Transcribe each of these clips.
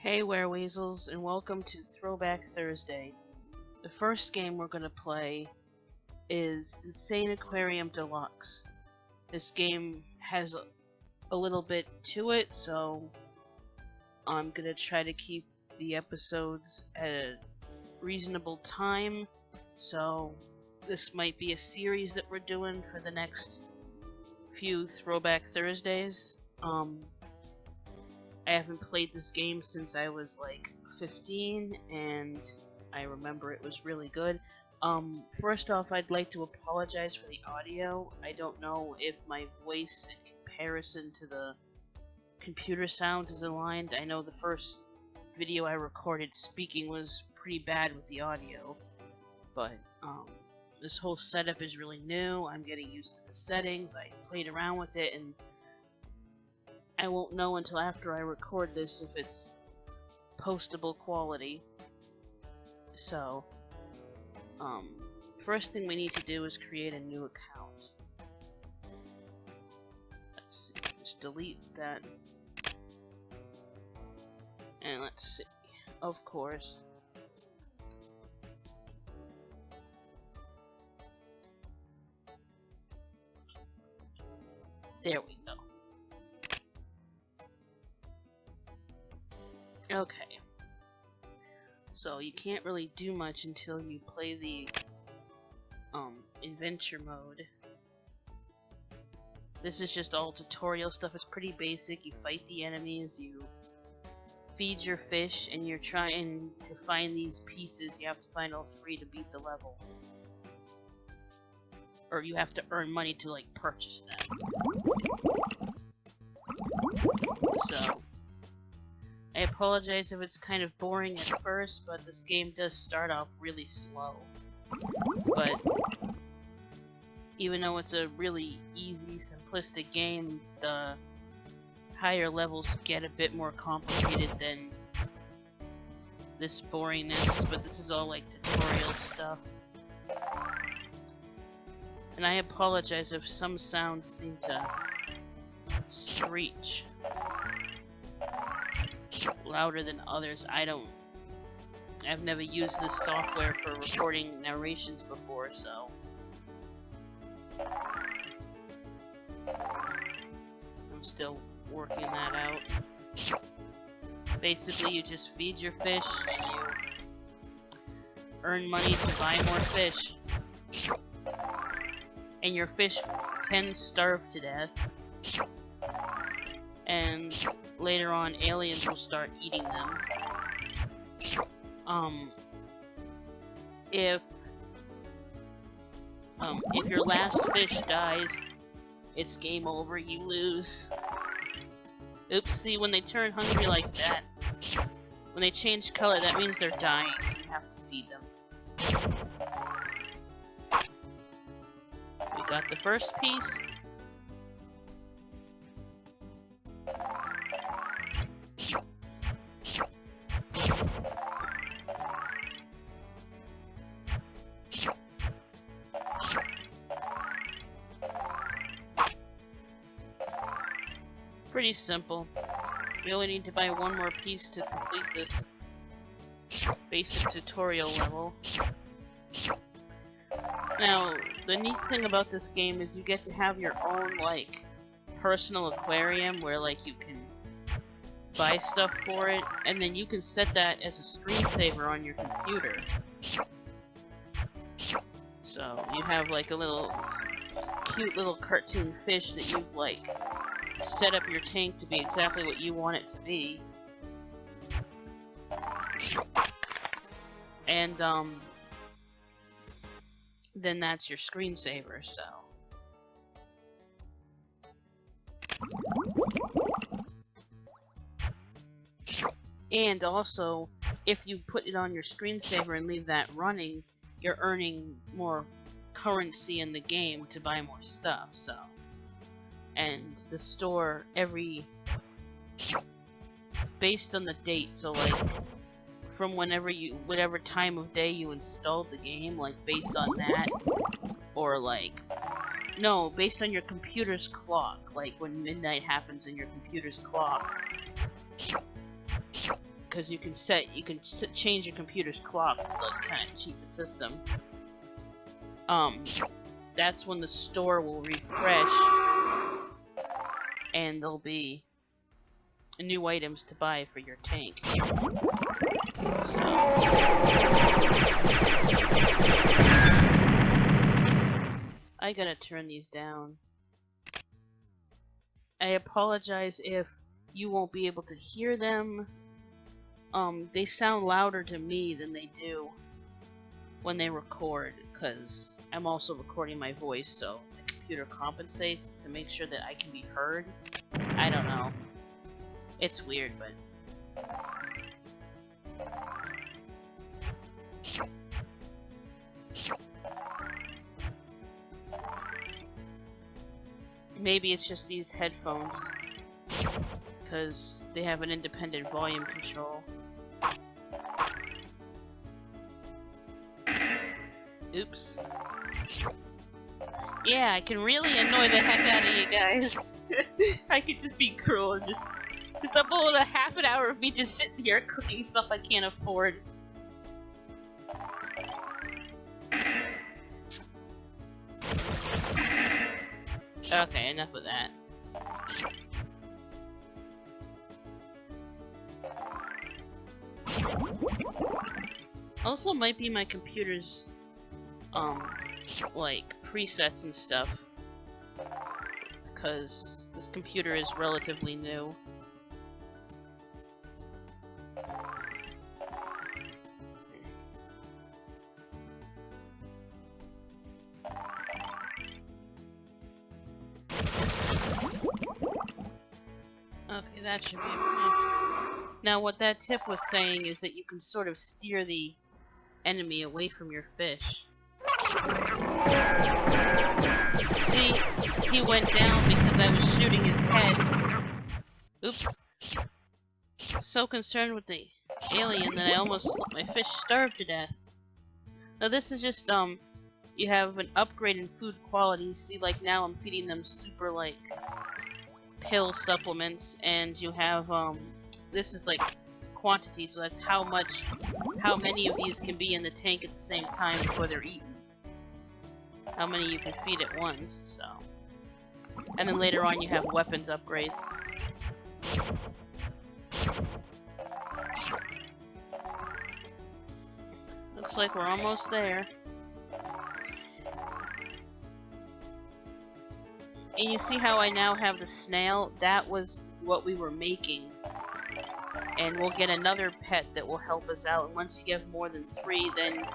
Hey Wereweasels, and welcome to Throwback Thursday. The first game we're going to play is Insaniquarium Deluxe. This game has a little bit to it, so I'm going to try to keep the episodes at a reasonable time. So this might be a series that we're doing for the next few Throwback Thursdays. I haven't played this game since I was like 15, and I remember it was really good. First off, I'd like to apologize for the audio. I don't know if my voice in comparison to the computer sound is aligned. I know the first video I recorded speaking was pretty bad with the audio, but this whole setup is really new. I'm getting used to the settings. I played around with it, and I won't know until after I record this if it's postable quality. So, first thing we need to do is create a new account. Let's see, just delete that. And let's see, of course. There we go. Okay, so you can't really do much until you play the adventure mode. This is just all tutorial stuff. It's pretty basic. You fight the enemies, you feed your fish, and you're trying to find these pieces. You have to find all 3 to beat the level. Or you have to earn money to like purchase them. So I apologize if it's kind of boring at first, but this game does start off really slow. But even though it's a really easy, simplistic game, the higher levels get a bit more complicated than this boringness, but this is all like tutorial stuff. And I apologize if some sounds seem to screech louder than others. I've never used this software for recording narrations before, so I'm still working that out. Basically, you just feed your fish and you earn money to buy more fish. And your fish can starve to death. And later on, aliens will start eating them. If your last fish dies, it's game over. You lose. Oops! See, when they turn hungry like that, when they change color, that means they're dying. You have to feed them. We got the first piece. Pretty simple. We only need to buy one more piece to complete this basic tutorial level. Now, the neat thing about this game is you get to have your own, like, personal aquarium where, like, you can buy stuff for it, and then you can set that as a screensaver on your computer. So, you have, like, a little cute little cartoon fish that you've, like, set up your tank to be exactly what you want it to be. And, then that's your screensaver, so. And also, if you put it on your screensaver and leave that running, you're earning more currency in the game to buy more stuff, so. And the store, based on the date, so like, from whatever time of day you installed the game, like based on that, or like, no, based on your computer's clock, like when midnight happens in your computer's clock, because you can change your computer's clock to like kind of cheat the system. That's when the store will refresh, and there'll be new items to buy for your tank. So I gotta turn these down. I apologize if you won't be able to hear them. They sound louder to me than they do when they record, because I'm also recording my voice, so the computer compensates to make sure that I can be heard. I don't know. It's weird, but... maybe it's just these headphones, because they have an independent volume control. Oops. Yeah, I can really annoy the heck out of you guys. I could just be cruel and just upload a half an hour of me just sitting here cooking stuff I can't afford. Okay, enough of that. Also might be my computer's like presets and stuff, because this computer is relatively new. Okay, that should be okay. Now what that tip was saying is that you can sort of steer the enemy away from your fish. See, he went down because I was shooting his head. Oops. So concerned with the alien that I almost let my fish starve to death. Now this is just, you have an upgrade in food quality. See, like now I'm feeding them super, like, pill supplements, and you have, this is like quantity, so that's how many of these can be in the tank at the same time before they're eaten. How many you can feed at once, so. And then later on you have weapons upgrades. Looks like we're almost there. And you see how I now have the snail? That was what we were making. And we'll get another pet that will help us out. And once you get more than 3, then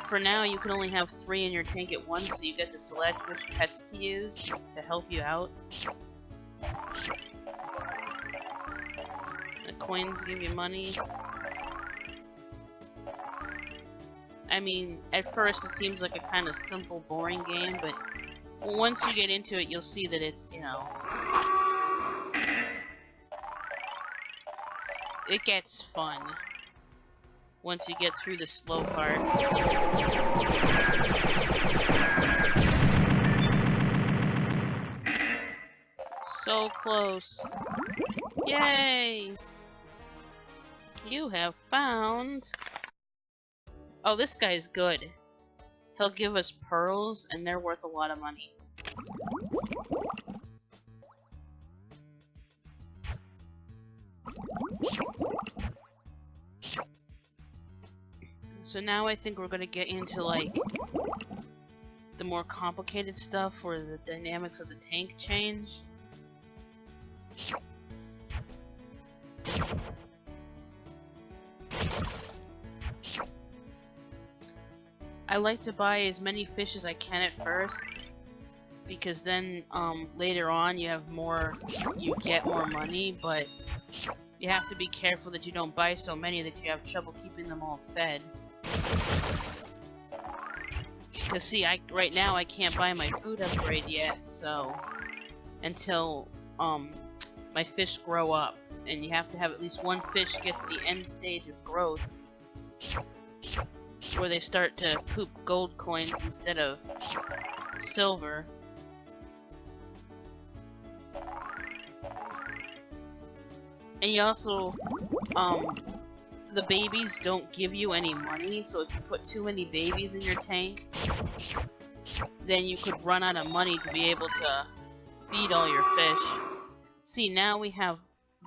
for now you can only have 3 in your tank at once, so you get to select which pets to use to help you out. The coins give you money. I mean, at first it seems like a kind of simple, boring game, but once you get into it, you'll see that it's, you know, it gets fun once you get through the slow part. So close. Yay! You have found... Oh, this guy's good. He'll give us pearls, and they're worth a lot of money. So now I think we're gonna get into, like, the more complicated stuff where the dynamics of the tank change. I like to buy as many fish as I can at first, because then later on you get more money, but you have to be careful that you don't buy so many that you have trouble keeping them all fed. Because see, right now I can't buy my food upgrade yet, so until my fish grow up, and you have to have at least one fish get to the end stage of growth, where they start to poop gold coins instead of silver. And you also the babies don't give you any money, so if you put too many babies in your tank, then you could run out of money to be able to feed all your fish. See, now we have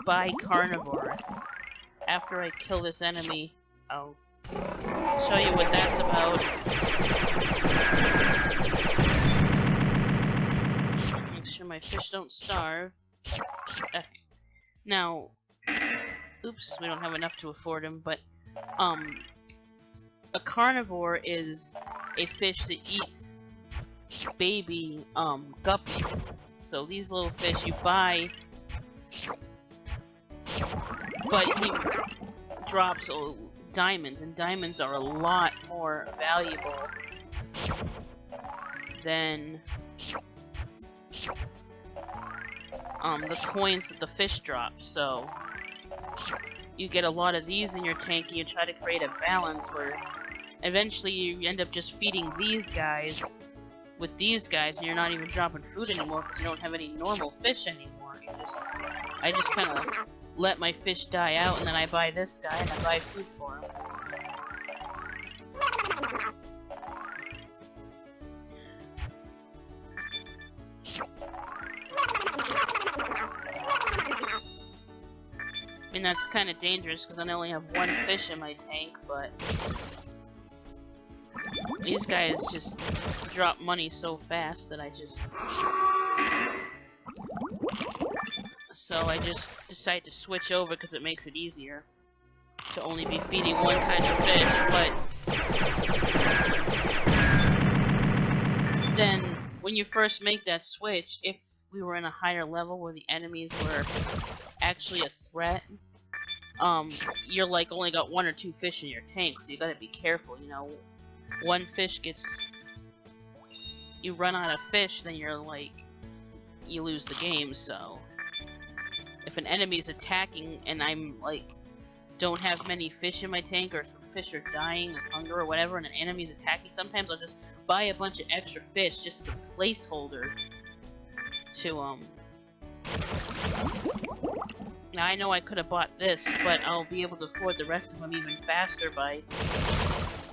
buy carnivore. After I kill this enemy, I'll show you what that's about. Make sure my fish don't starve. Okay. Now, oops, we don't have enough to afford them, but a carnivore is a fish that eats baby guppies. So these little fish you buy, but he drops diamonds, and diamonds are a lot more valuable than the coins that the fish drop. So you get a lot of these in your tank, and you try to create a balance where eventually you end up just feeding these guys with these guys, and you're not even dropping food anymore because you don't have any normal fish anymore. I just kind of let my fish die out, and then I buy this guy and I buy food for him. I mean, that's kind of dangerous because I only have one fish in my tank, but these guys just drop money so fast that I just decide to switch over because it makes it easier to only be feeding one kind of fish. But then when you first make that switch, if we were in a higher level where the enemies were actually a threat, you're like only got one or two fish in your tank, so you gotta be careful, you know. One fish you run out of fish, then you're like, you lose the game. So if an enemy's attacking and I'm like, don't have many fish in my tank, or some fish are dying of hunger or whatever, and an enemy's attacking, sometimes I'll just buy a bunch of extra fish just as a placeholder to now I know I could have bought this, but I'll be able to afford the rest of them even faster by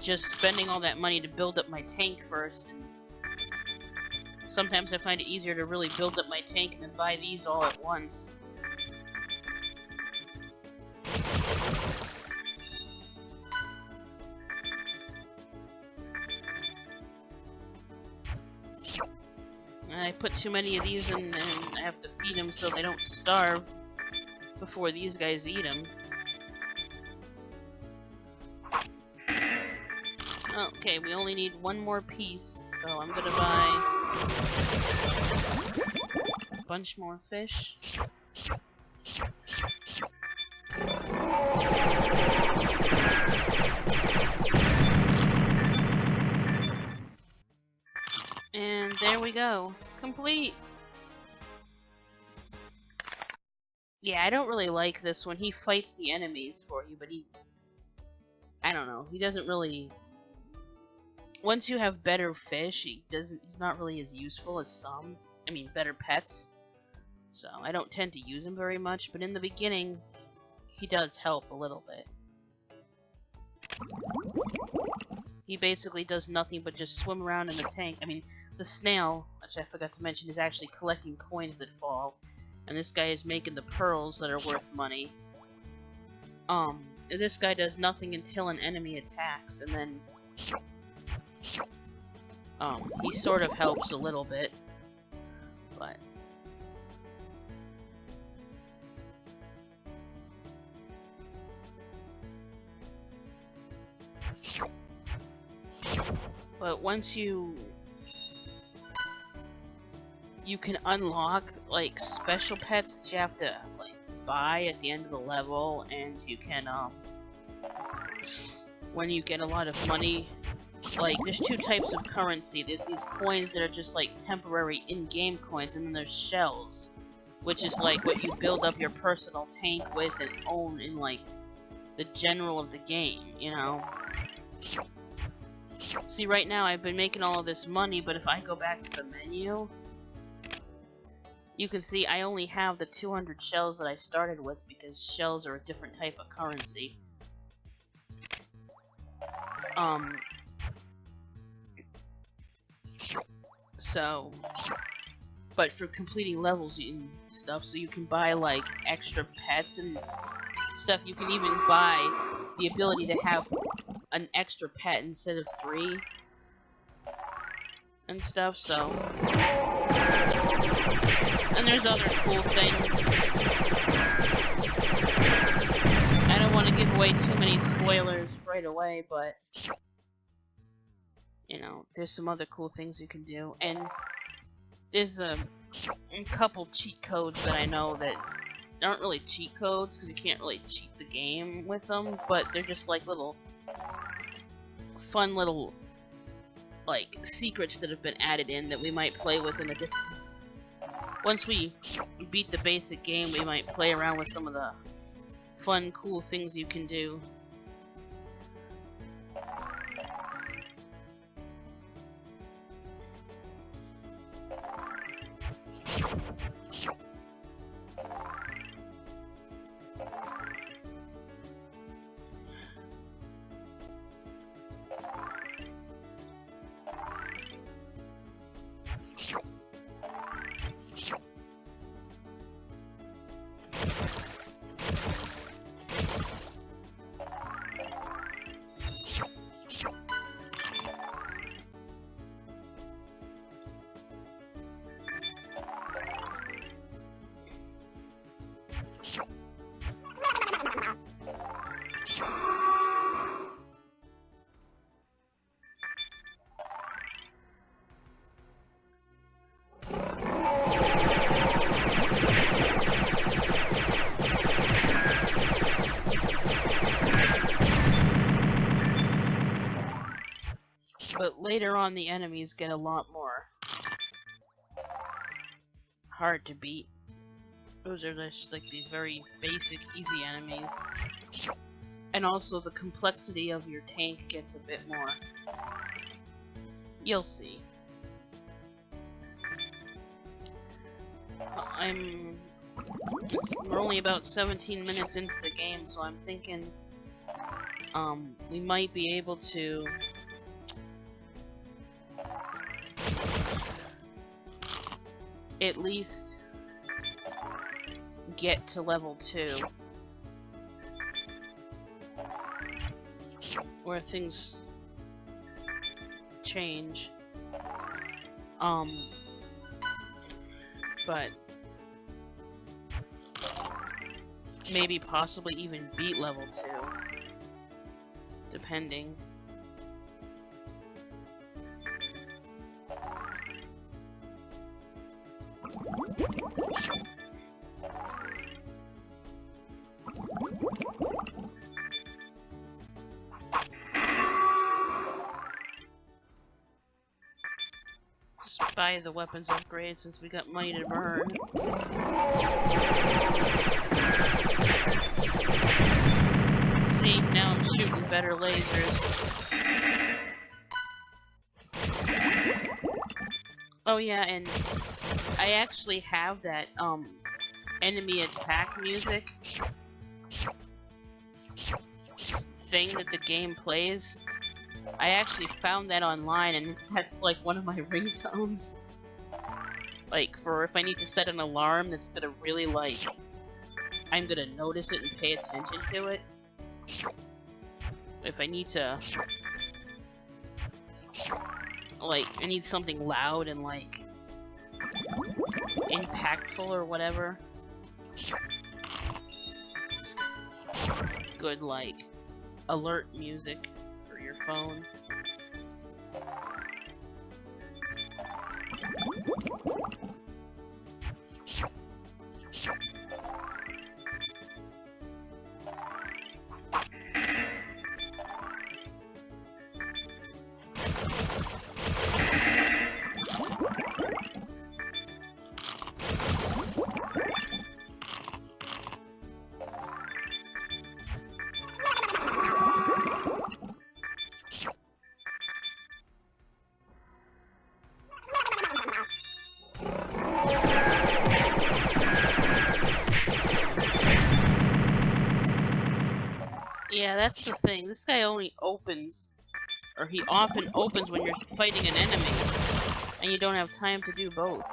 just spending all that money to build up my tank first. And sometimes I find it easier to really build up my tank and then buy these all at once. I put too many of these in, and I have to feed them so they don't starve before these guys eat them. Okay, we only need one more piece, so I'm gonna buy a bunch more fish. And there we go. Complete! Yeah, I don't really like this one. He fights the enemies for you, but I don't know. He doesn't really... Once you have better fish, he's not really as useful as some. I mean, better pets. So, I don't tend to use him very much, but in the beginning, he does help a little bit. He basically does nothing but just swim around in the tank. I mean, the snail, which I forgot to mention, is actually collecting coins that fall. And this guy is making the pearls that are worth money. This guy does nothing until an enemy attacks, and then he sort of helps a little bit, but once you can unlock like special pets that you have to like buy at the end of the level, and you can when you get a lot of money, like there's two types of currency. There's these coins that are just like temporary in-game coins, and then there's shells, which is like what you build up your personal tank with and own in like the general of the game, you know. See, right now I've been making all of this money, but if I go back to the menu, You can see I only have the 200 shells that I started with because shells are a different type of currency. So, but for completing levels and stuff, so you can buy like extra pets and stuff. You can even buy the ability to have an extra pet instead of 3 and stuff, so. And there's other cool things. I don't want to give away too many spoilers right away, but you know, there's some other cool things you can do. And there's a couple cheat codes that I know that aren't really cheat codes because you can't really cheat the game with them, but they're just like little fun little like secrets that have been added in that we might play with in a different. Once we beat the basic game, we might play around with some of the fun, cool things you can do. But later on, the enemies get a lot more hard to beat. Those are just like the very basic, easy enemies. And also the complexity of your tank gets a bit more. You'll see. We're only about 17 minutes into the game, so I'm thinking we might be able to at least get to level 2 where things change. But maybe possibly even beat level 2, depending. Just buy the weapons upgrade since we got money to burn. See, now I'm shooting better lasers. Oh yeah, and I actually have that enemy attack music thing that the game plays. I actually found that online, and that's like one of my ringtones. Like, for if I need to set an alarm that's gonna really, like, I'm gonna notice it and pay attention to it. If I need to, like, I need something loud and, like, impactful or whatever. It's good, like, alert music for your phone. Yeah, that's the thing. This guy only opens, or he often opens when you're fighting an enemy, and you don't have time to do both.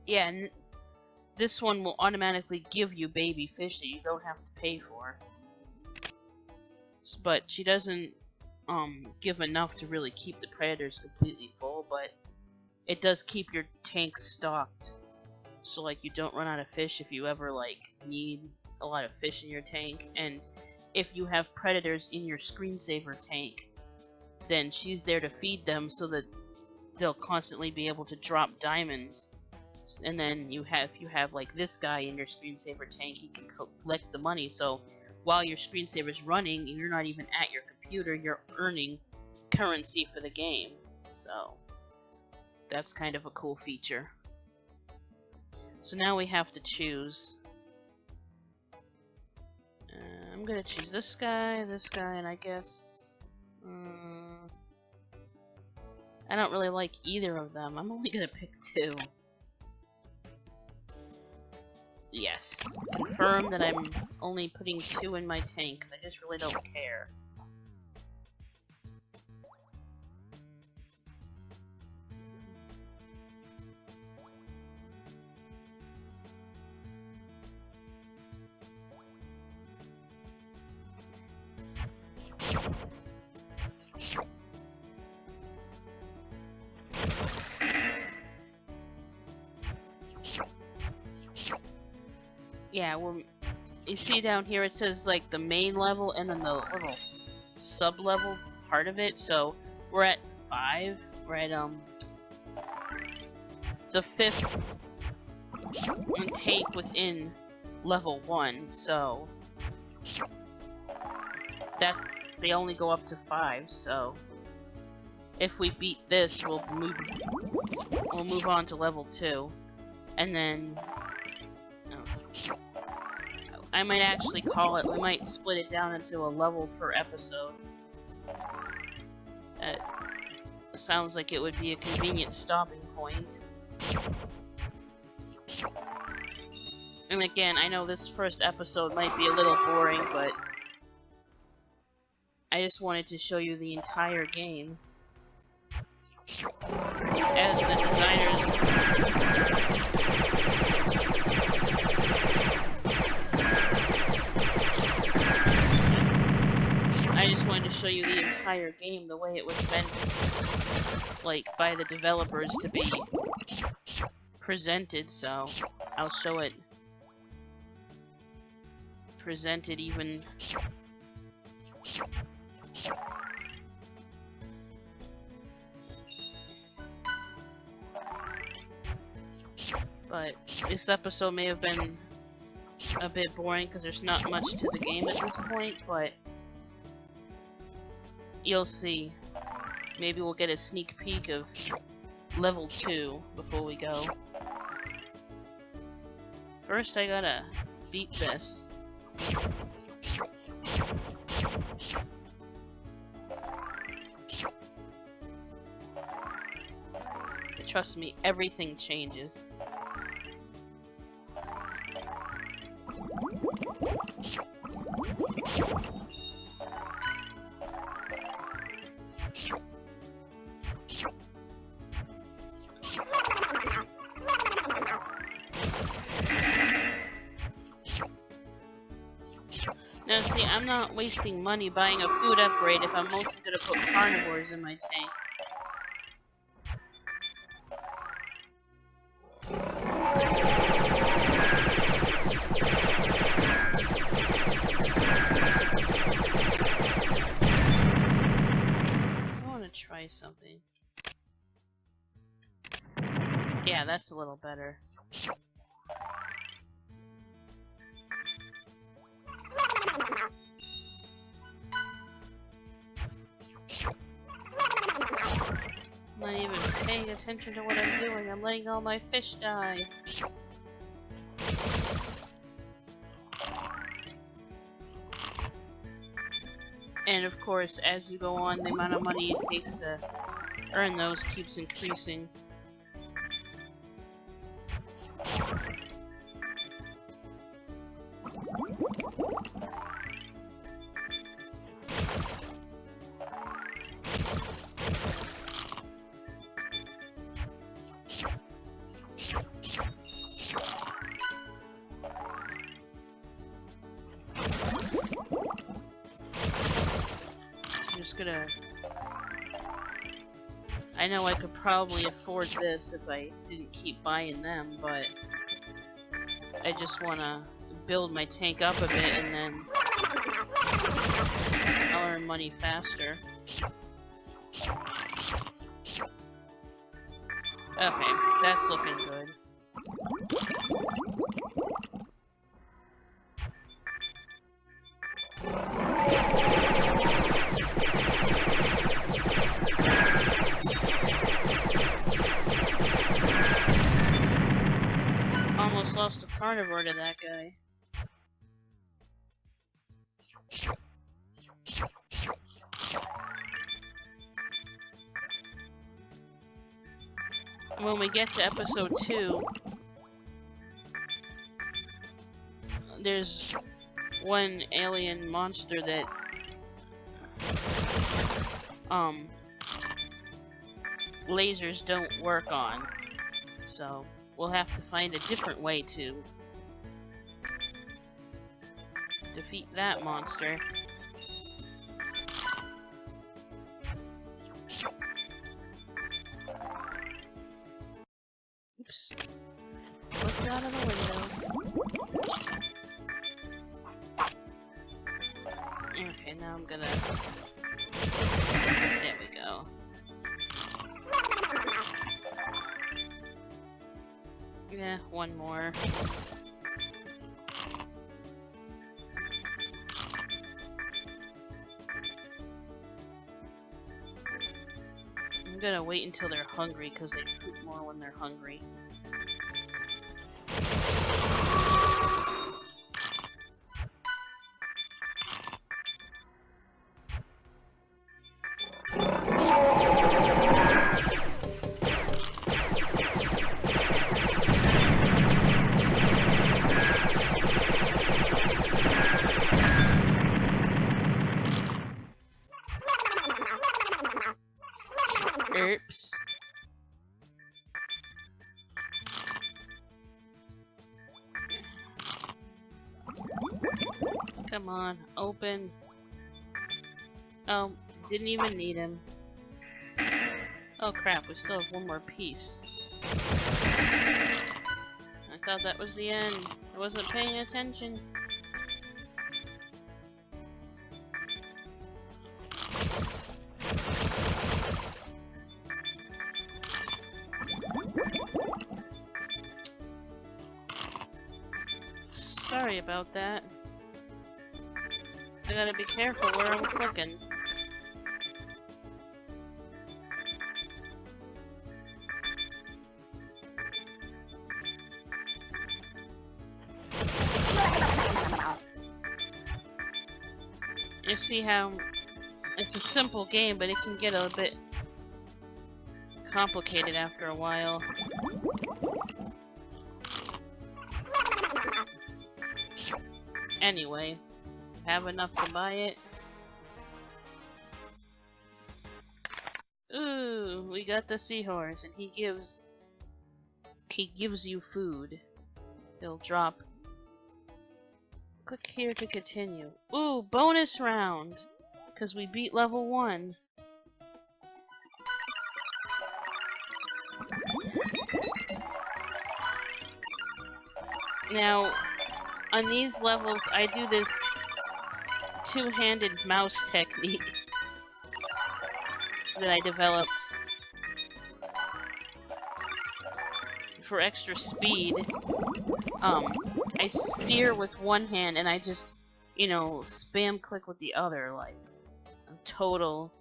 Yeah, and this one will automatically give you baby fish that you don't have to pay for. But she doesn't give enough to really keep the predators completely full, but it does keep your tank stocked. So like you don't run out of fish if you ever like need a lot of fish in your tank, and if you have predators in your screensaver tank, then she's there to feed them so that they'll constantly be able to drop diamonds. And then if you have like this guy in your screensaver tank, he can collect the money. So while your screensaver's running, you're not even at your computer, you're earning currency for the game. So that's kind of a cool feature. So now we have to choose. I'm gonna choose this guy, and I guess I don't really like either of them. I'm only gonna pick two. Yes. Confirm that I'm only putting two in my tank, because I just really don't care. Yeah, you see down here it says like the main level and then the little sub-level part of it. So we're at 5. We're at the 5th tank within level 1. So they only go up to 5. So if we beat this, we'll move on to level 2, and then. I might actually call it, we might split it down into a level per episode. That sounds like it would be a convenient stopping point. And again, I know this first episode might be a little boring, but I just wanted to show you the entire game. As the designers... I just wanted to show you the entire game the way it was meant, like, by the developers to be presented, so I'll show it presented even. But this episode may have been a bit boring because there's not much to the game at this point, but you'll see. Maybe we'll get a sneak peek of level 2 before we go. First, I gotta beat this. Trust me, everything changes. Now see, I'm not wasting money buying a food upgrade if I'm mostly gonna put carnivores in my tank. I wanna try something. Yeah, that's a little better. I'm not even paying attention to what I'm doing. I'm letting all my fish die. And of course, as you go on, the amount of money it takes to earn those keeps increasing. I know I could probably afford this if I didn't keep buying them, but I just want to build my tank up a bit and then I'll earn money faster. Okay, that's looking good. Almost lost a carnivore to that guy. When we get to episode 2, there's one alien monster that lasers don't work on, so we'll have to find a different way to defeat that monster. Oops. Looked out of the window. Okay, now I'm gonna... There we go. Yeah, one more. I'm gonna wait until they're hungry, because they poop more when they're hungry. Oops. Come on, open. Oh, didn't even need him. Oh crap, we still have one more piece. I thought that was the end. I wasn't paying attention. Sorry about that. I gotta be careful where I'm clicking. You see how it's a simple game, but it can get a bit complicated after a while. Anyway, have enough to buy it. Ooh, we got the seahorse, and he gives you food. He'll drop. Click here to continue. Ooh, bonus round, because we beat level 1. Now, on these levels, I do this two-handed mouse technique that I developed for extra speed. I steer with one hand and I just, you know, spam click with the other, like a total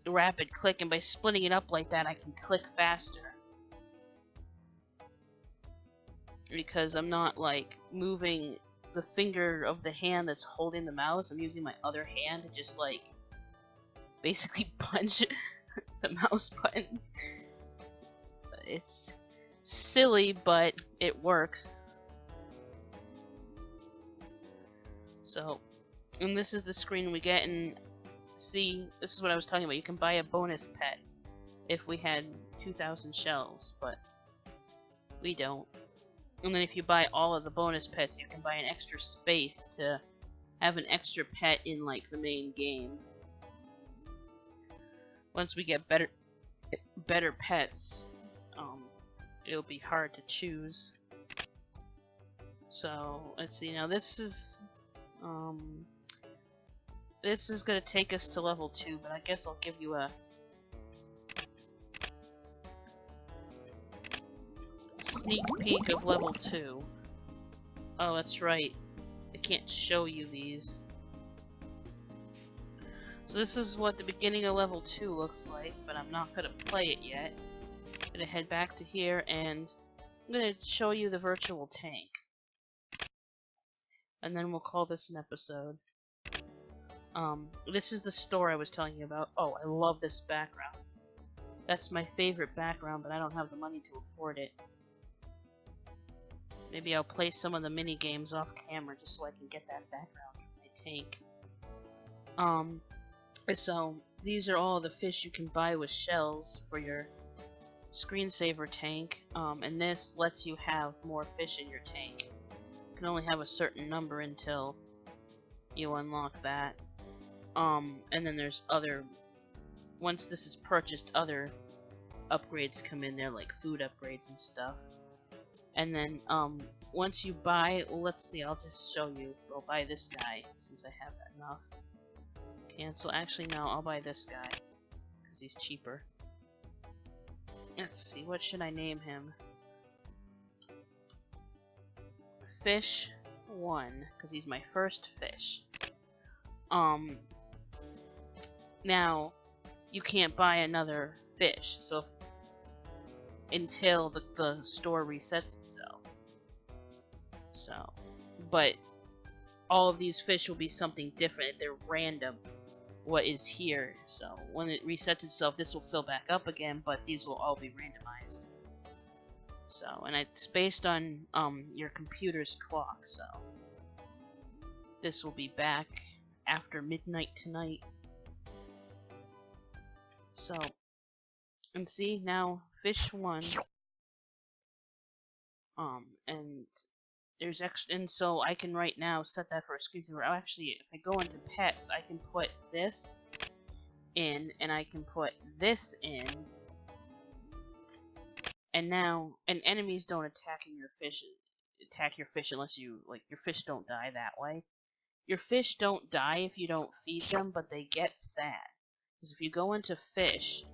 rapid click, and by splitting it up like that I can click faster. Because I'm not like moving the finger of the hand that's holding the mouse. I'm using my other hand to just like basically punch the mouse button. It's silly, but it works. So, and this is the screen we get, and see, this is what I was talking about. You can buy a bonus pet if we had 2,000 shells, but we don't. And then if you buy all of the bonus pets, you can buy an extra space to have an extra pet in like the main game. Once we get better pets, it'll be hard to choose. So let's see. Now this is gonna take us to level 2, but I guess I'll give you a sneak peek of level 2. Oh, that's right. I can't show you these. So this is what the beginning of level 2 looks like, but I'm not gonna play it yet. I'm gonna head back to here and I'm gonna show you the virtual tank. And then we'll call this an episode. This is the store I was telling you about. Oh, I love this background. That's my favorite background, but I don't have the money to afford it. Maybe I'll play some of the mini games off camera just so I can get that background for my tank. So these are all the fish you can buy with shells for your screensaver tank. And this lets you have more fish in your tank. You can only have a certain number until you unlock that. And then there's other, once this is purchased, other upgrades come in there, like food upgrades and stuff. And then once you buy, well, let's see, I'll just show you. I'll buy this guy since I have enough. Cancel. Actually, no, I'll buy this guy because he's cheaper. Let's see, what should I name him? Fish 1, because he's my first fish. Now, you can't buy another fish, so until the store resets itself. So, but all of these fish will be something different. They're random, what is here. So when it resets itself, this will fill back up again, but these will all be randomized. So, and it's based on your computer's clock, so this will be back after midnight tonight. So, and see, now fish 1, and there's extra, and so I can right now set that for a screensaver. Actually, if I go into pets, I can put this in, and I can put this in, and now, and enemies don't attack your fish unless you, like, your fish don't die that way. Your fish don't die if you don't feed them, but they get sad. Because if you go into fish,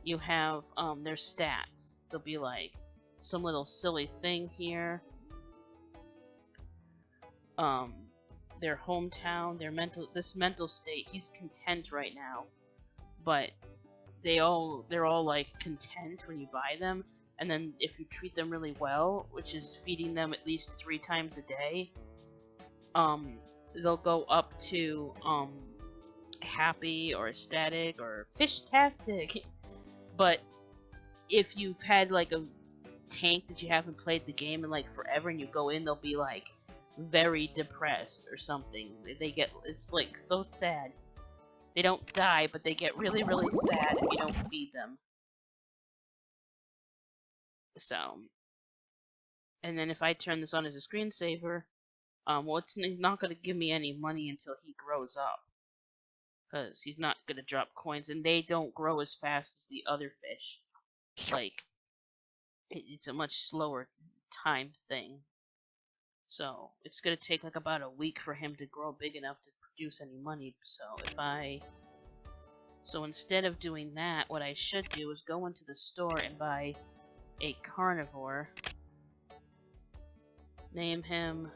you have their stats. They'll be like some little silly thing here. Their hometown, this mental state. He's content right now, but they're all like content when you buy them. And then if you treat them really well, which is feeding them at least 3 times a day, they'll go up to happy or ecstatic or fish-tastic. But if you've had like a tank that you haven't played the game in like forever and you go in, they'll be like very depressed or something. It's like so sad. They don't die, but they get really, really sad if you don't feed them. So, and then if I turn this on as a screensaver, well, he's not going to give me any money until he grows up. Because he's not going to drop coins, and they don't grow as fast as the other fish. Like, it's a much slower time thing. So, it's going to take like about a week for him to grow big enough to produce any money. So instead of doing that, what I should do is go into the store and buy a carnivore. Name him,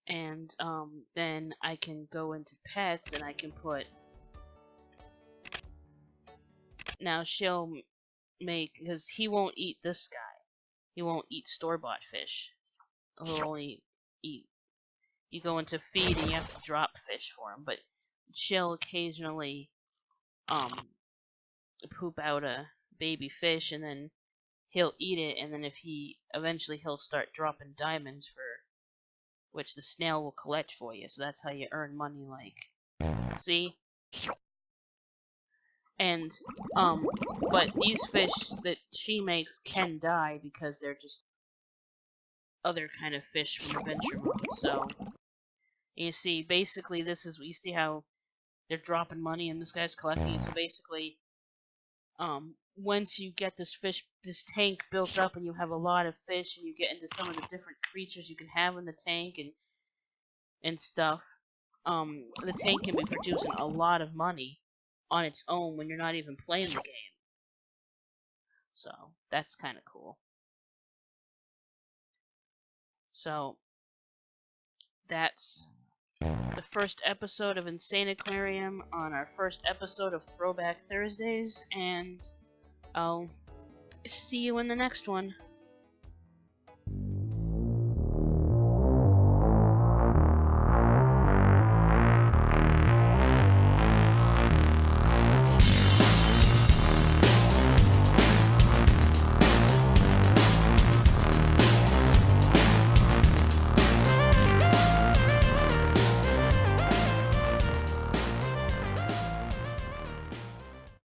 and then I can go into pets and I can put now she'll make, because he won't eat this guy. He won't eat store-bought fish. He'll only eat. You go into feed and you have to drop fish for him, but she'll occasionally poop out a baby fish, and then he'll eat it, and then eventually he'll start dropping diamonds, for which the snail will collect for you. So that's how you earn money, like, see? And but these fish that she makes can die because they're just other kind of fish from adventure mode. So you see, basically this is, you see how they're dropping money and this guy's collecting it. So basically, once you get this tank built up and you have a lot of fish, and you get into some of the different creatures you can have in the tank and stuff, the tank can be producing a lot of money on its own when you're not even playing the game. So that's kind of cool. So that's the first episode of Insaniquarium on our first episode of Throwback Thursdays, and I'll see you in the next one.